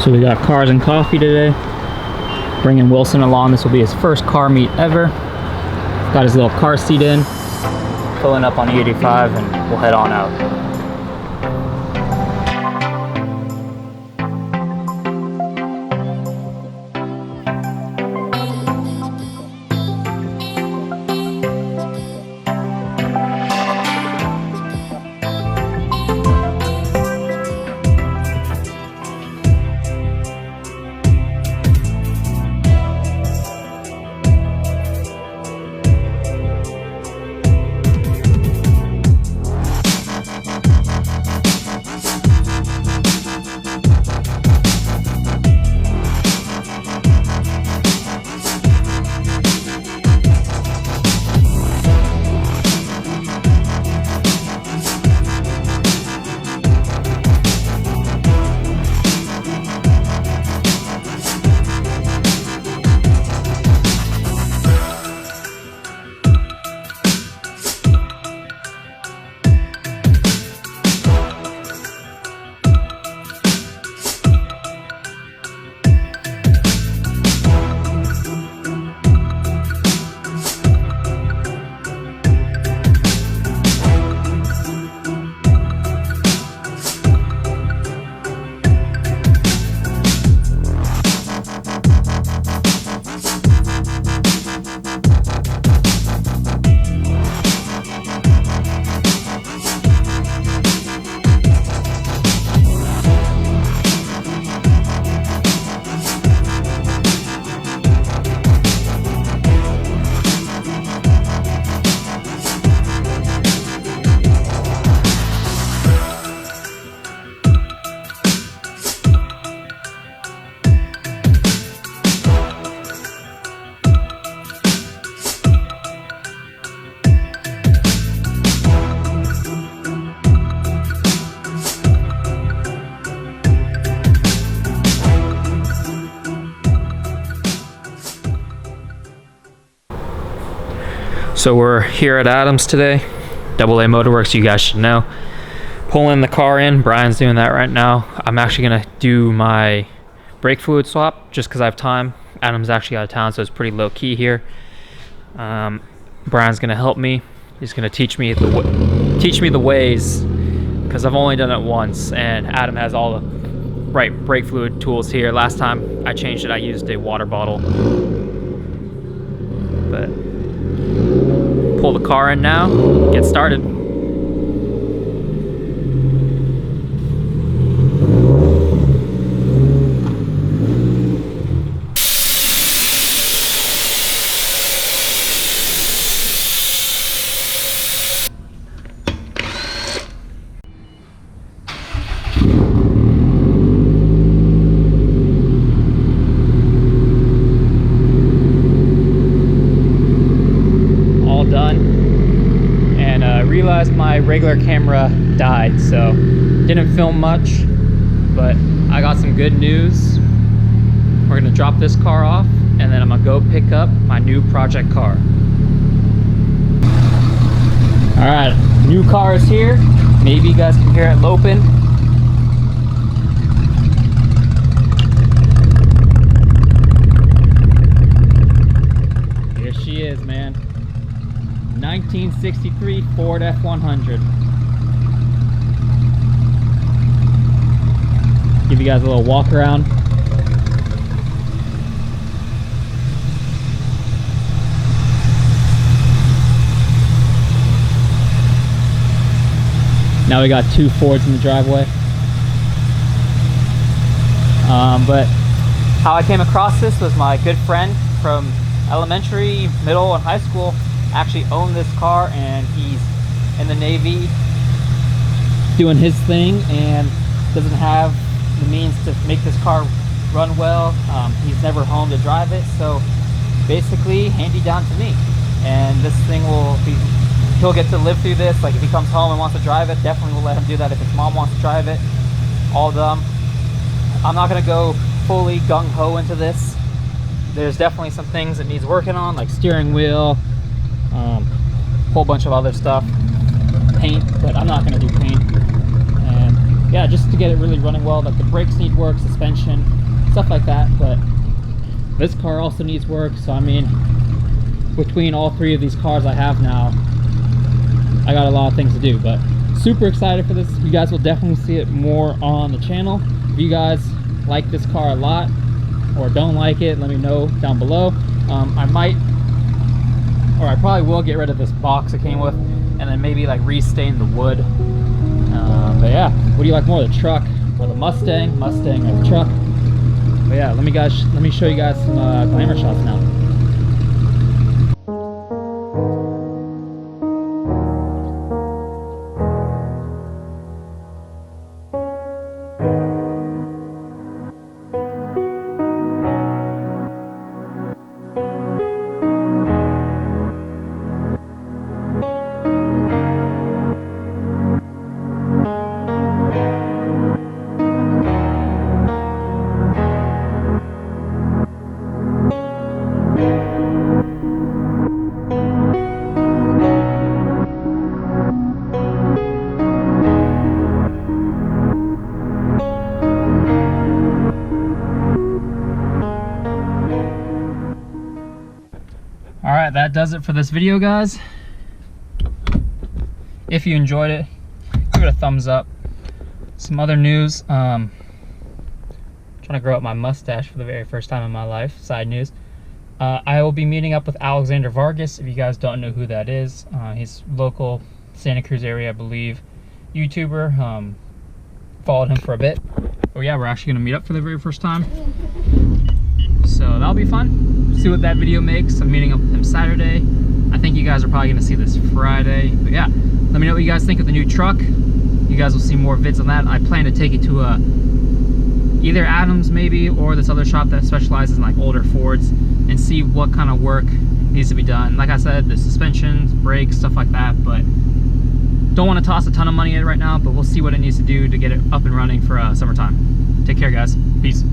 So we got cars and coffee today. Bringing Wilson along. This will be his first car meet ever. Got his little car seat in. Pulling up on E85 and we'll head on out. So we're here at Adams today, AA Motorworks, you guys should know. Pulling the car in, Brian's doing that right now. I'm actually gonna do my brake fluid swap just because I have time. Adam's actually out of town, so it's pretty low key here. Brian's gonna help me. He's gonna teach me the ways, because I've only done it once, and Adam has all the right brake fluid tools here. Last time I changed it, I used a water bottle. But pull the car in now, get started. Realized my regular camera died, so didn't film much, but I got some good news. We're gonna drop this car off and then I'm gonna go pick up my new project car. All right, new car is here. Maybe you guys can hear it loping. Here she is, man. 1963 Ford F100. Give you guys a little walk around. Now we got two Fords in the driveway. But how I came across this was my good friend from elementary, middle, and high school actually owned this car, and he's in the Navy doing his thing and doesn't have the means to make this car run well. He's never home to drive it, so basically handed down to me, and this thing will be, he'll get to live through this. Like if he comes home and wants to drive it, definitely will let him do that. If his mom wants to drive it, all of them. I'm not gonna go fully gung-ho into this. There's definitely some things it needs working on, like steering wheel, whole bunch of other stuff, paint, but I'm not gonna do paint. And yeah, just to get it really running well. Like the brakes need work, suspension, stuff like that. But this car also needs work. So I mean, between all three of these cars I have now, I got a lot of things to do. But super excited for this. You guys will definitely see it more on the channel. If you guys like this car a lot or don't like it, let me know down below. I might, or I probably will get rid of this box it came with, and then maybe like restain the wood. But yeah, what do you like more, the truck or the Mustang? Mustang or the truck? But yeah, let me show you guys some glamour shots now. Alright, that does it for this video, guys. If you enjoyed it, give it a thumbs up. Some other news, trying to grow up my mustache for the very first time in my life. Side news, I will be meeting up with Alexander Vargas. If you guys don't know who that is, he's local Santa Cruz area, I believe, YouTuber. Followed him for a bit. But yeah, we're actually gonna meet up for the very first time. So that'll be fun. See what that video makes. I'm meeting up with him Saturday. I think you guys are probably gonna see this Friday. But yeah, let me know what you guys think of the new truck. You guys will see more vids on that. I plan to take it to either Adams maybe, or this other shop that specializes in like older Fords, and see what kind of work needs to be done. Like I said, the suspensions, brakes, stuff like that, but don't want to toss a ton of money at it right now, but we'll see what it needs to do to get it up and running for summertime. Take care, guys. Peace.